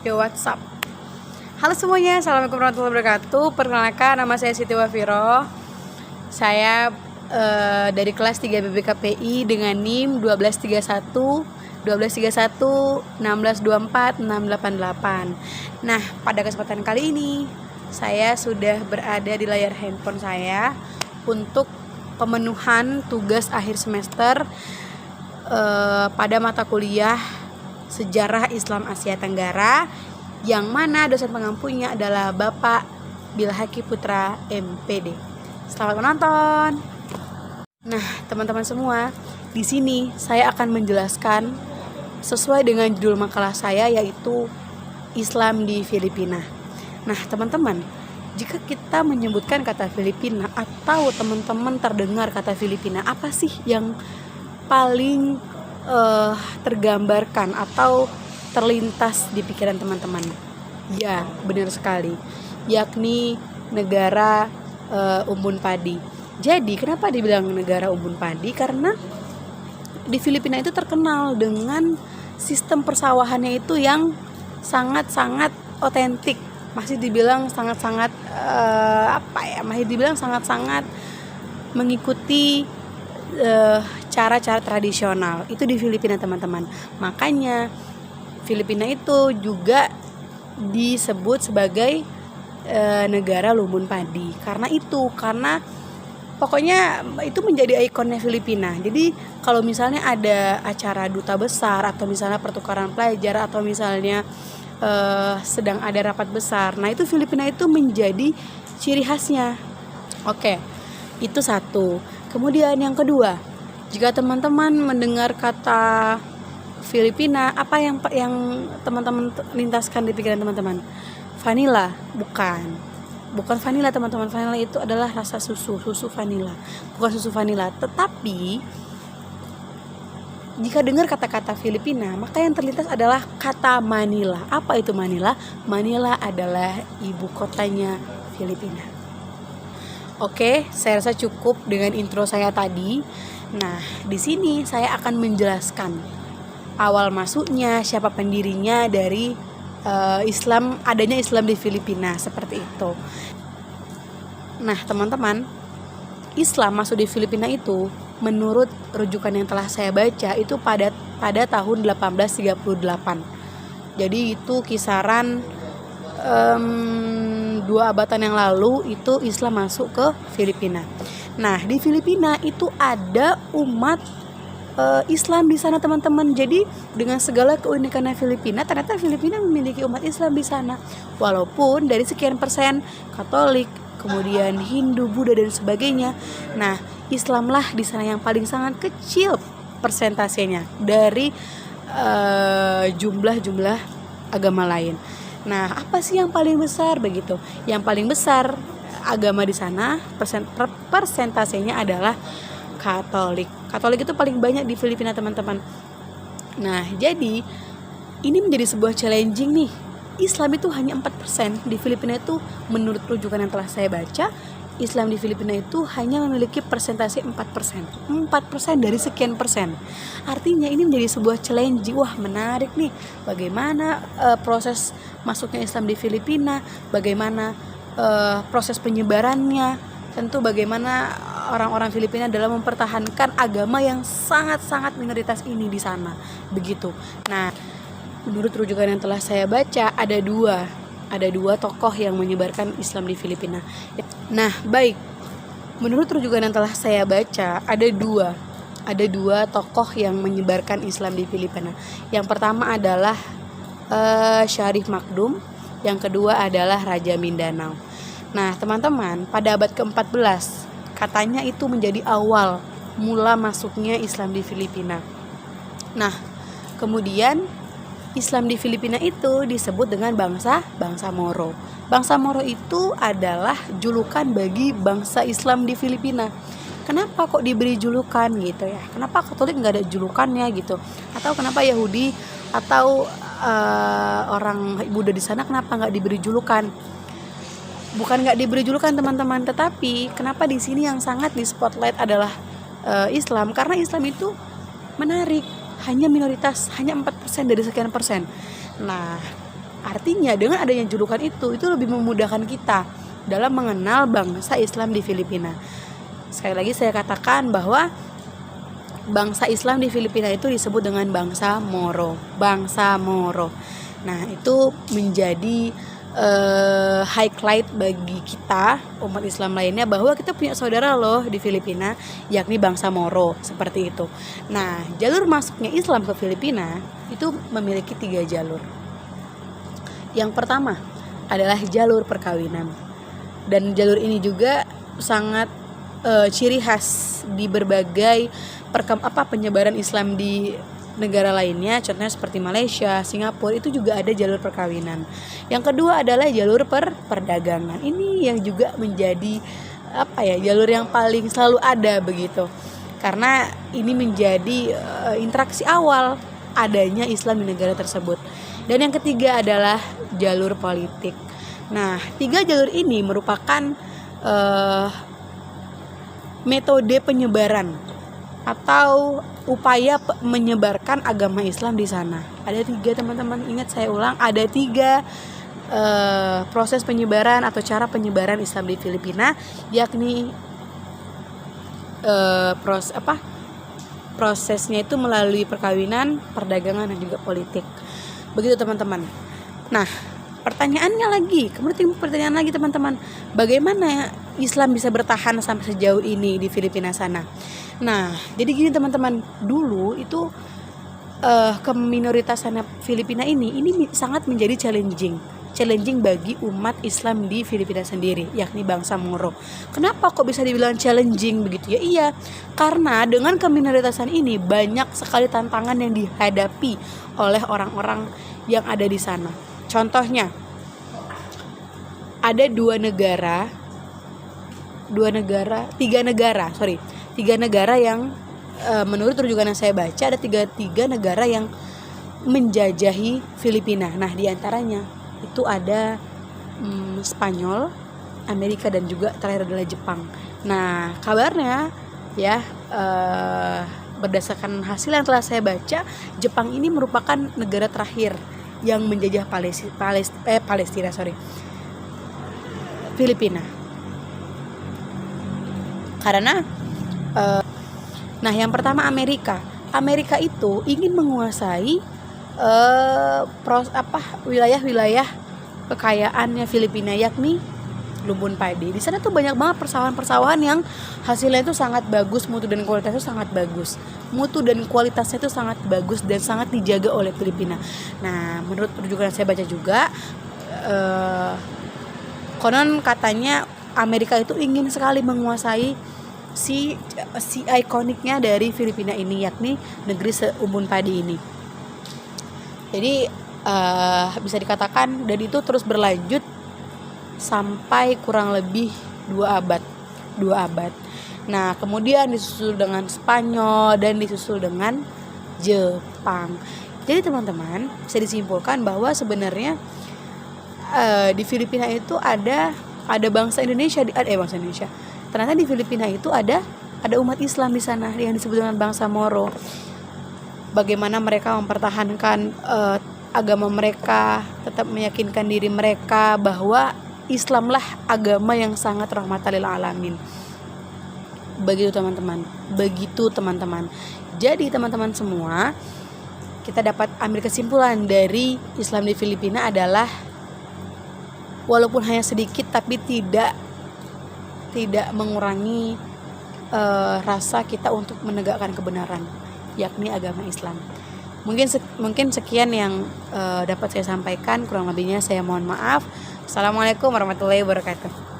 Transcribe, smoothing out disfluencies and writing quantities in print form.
di WhatsApp. Halo semuanya, assalamualaikum warahmatullahi wabarakatuh. Perkenalkan, nama saya Siti Wafiro. Saya dari kelas 3 BBKPI dengan NIM 1231 1624 688. Nah, pada kesempatan kali ini saya sudah berada di layar handphone saya untuk pemenuhan tugas akhir semester pada mata kuliah Sejarah Islam Asia Tenggara, yang mana dosen pengampunya adalah Bapak Bilhaki Putra MPD. Selamat menonton. Nah, teman-teman semua, di sini saya akan menjelaskan sesuai dengan judul makalah saya, yaitu Islam di Filipina. Nah, teman-teman, jika kita menyebutkan kata Filipina atau teman-teman terdengar kata Filipina, apa sih yang paling tergambarkan atau terlintas di pikiran teman-teman? Ya, benar sekali, yakni negara umbun padi. Jadi, kenapa dibilang negara umbun padi? Karena di Filipina itu terkenal dengan sistem persawahannya itu yang sangat-sangat otentik. Masih dibilang sangat-sangat masih dibilang sangat-sangat mengikuti cara-cara tradisional itu di Filipina, teman-teman. Makanya Filipina itu juga disebut sebagai negara lumbun padi. Karena pokoknya itu menjadi ikonnya Filipina. Jadi kalau misalnya ada acara duta besar, atau misalnya pertukaran pelajar, atau misalnya sedang ada rapat besar, nah itu Filipina itu menjadi ciri khasnya. Oke, itu satu. Kemudian yang kedua, jika teman-teman mendengar kata Filipina, apa yang teman-teman lintaskan di pikiran teman-teman? Vanilla? Bukan vanilla, teman-teman. Vanilla itu adalah rasa susu vanilla, bukan susu vanilla. Tetapi jika dengar kata-kata Filipina, maka yang terlintas adalah kata Manila. Apa itu Manila? Manila adalah ibu kotanya Filipina. Oke, saya rasa cukup dengan intro saya tadi. Nah, di sini saya akan menjelaskan awal masuknya, siapa pendirinya dari adanya Islam di Filipina, seperti itu. Nah, teman-teman, Islam masuk di Filipina itu menurut rujukan yang telah saya baca itu pada tahun 1838. Jadi itu kisaran 2 abatan yang lalu itu Islam masuk ke Filipina. Nah, di Filipina itu ada umat Islam di sana, teman-teman. Jadi dengan segala keunikannya Filipina, ternyata Filipina memiliki umat Islam di sana. Walaupun dari sekian persen Katolik, kemudian Hindu, Buddha dan sebagainya. Nah, Islamlah di sana yang paling sangat kecil persentasenya dari jumlah agama lain. Nah, apa sih yang paling besar begitu? Yang paling besar agama di sana persentasenya adalah Katolik. Katolik itu paling banyak di Filipina, teman-teman. Nah, jadi ini menjadi sebuah challenging nih. Islam itu hanya 4%. Di Filipina itu menurut rujukan yang telah saya baca, Islam di Filipina itu hanya memiliki persentase 4%. 4% dari sekian persen. Artinya ini menjadi sebuah challenging. Wah, menarik nih. Bagaimana proses masuknya Islam di Filipina? Bagaimana proses penyebarannya? Tentu bagaimana orang-orang Filipina dalam mempertahankan agama yang sangat-sangat minoritas ini di sana. Begitu. Nah, menurut rujukan yang telah saya baca, ada dua tokoh yang menyebarkan Islam di Filipina. Nah, baik. Menurut rujukan yang telah saya baca, ada dua tokoh yang menyebarkan Islam di Filipina. Yang pertama adalah Syarif Makdum, yang kedua adalah Raja Mindanao. Nah, teman-teman, pada abad ke-14 katanya itu menjadi awal mula masuknya Islam di Filipina. Nah, kemudian Islam di Filipina itu disebut dengan bangsa Moro. Bangsa Moro itu adalah julukan bagi bangsa Islam di Filipina. Kenapa kok diberi julukan gitu ya? Kenapa Katolik nggak ada julukannya gitu? Atau kenapa Yahudi atau orang Buddha di sana kenapa nggak diberi julukan? Bukan nggak diberi julukan, teman-teman, tetapi kenapa di sini yang sangat di spotlight adalah Islam? Karena Islam itu menarik, hanya minoritas, hanya 4% dari sekian persen. Nah, Artinya dengan adanya julukan itu lebih memudahkan kita dalam mengenal bangsa Islam di Filipina. Sekali lagi saya katakan bahwa bangsa Islam di Filipina itu disebut dengan bangsa Moro. Bangsa Moro. Nah, itu menjadi highlight bagi kita umat Islam lainnya bahwa kita punya saudara loh di Filipina, yakni bangsa Moro, seperti itu. Nah, jalur masuknya Islam ke Filipina itu memiliki 3 jalur. Yang pertama adalah jalur perkawinan, dan jalur ini juga sangat ciri khas di berbagai penyebaran Islam di negara lainnya, contohnya seperti Malaysia, Singapura, itu juga ada jalur perkawinan. Yang kedua adalah jalur perdagangan. Ini yang juga menjadi jalur yang paling selalu ada begitu. Karena ini menjadi interaksi awal adanya Islam di negara tersebut. Dan yang ketiga adalah jalur politik. Nah, 3 jalur ini merupakan metode penyebaran atau upaya menyebarkan agama Islam di sana. Ada 3, teman-teman, ingat saya ulang, ada 3 proses penyebaran atau cara penyebaran Islam di Filipina, yakni prosesnya itu melalui perkawinan, perdagangan, dan juga politik. Begitu, teman-teman. Nah, pertanyaan lagi teman-teman, bagaimana Islam bisa bertahan sampai sejauh ini di Filipina sana? Nah, jadi gini teman-teman, dulu itu keminoritasnya Filipina ini sangat menjadi challenging bagi umat Islam di Filipina sendiri, yakni bangsa Moro. Kenapa kok bisa dibilang challenging begitu ya? Iya, karena dengan keminoritasan ini banyak sekali tantangan yang dihadapi oleh orang-orang yang ada di sana. Contohnya, ada tiga negara yang menurut rujukan yang saya baca, ada tiga negara yang menjajahi Filipina. Nah, diantaranya itu ada Spanyol, Amerika, dan juga terakhir adalah Jepang. Nah, kabarnya ya, berdasarkan hasil yang telah saya baca, Jepang ini merupakan negara terakhir yang menjajah Filipina. Karena yang pertama Amerika itu ingin menguasai wilayah-wilayah kekayaannya Filipina, yakni lumbung padi. Di sana tuh banyak banget persawahan-persawahan yang hasilnya itu sangat bagus, mutu dan kualitasnya itu sangat bagus dan sangat dijaga oleh Filipina. Nah, menurut rujukan yang saya baca juga, konon katanya Amerika itu ingin sekali menguasai si ikoniknya dari Filipina ini, yakni negeri seumbun padi ini. Jadi bisa dikatakan, dan itu terus berlanjut sampai kurang lebih 2 abad. Nah, kemudian disusul dengan Spanyol dan disusul dengan Jepang. Jadi teman-teman, bisa disimpulkan bahwa sebenarnya di Filipina itu ada bangsa Indonesia. Ternyata di Filipina itu ada umat Islam di sana yang disebut dengan bangsa Moro. Bagaimana mereka mempertahankan agama mereka, tetap meyakinkan diri mereka bahwa Islamlah agama yang sangat rahmatan lil alamin. Begitu teman-teman. Jadi teman-teman semua, kita dapat ambil kesimpulan dari Islam di Filipina adalah walaupun hanya sedikit, tapi tidak mengurangi rasa kita untuk menegakkan kebenaran, yakni agama Islam. Mungkin sekian yang dapat saya sampaikan, kurang lebihnya saya mohon maaf. Assalamualaikum warahmatullahi wabarakatuh.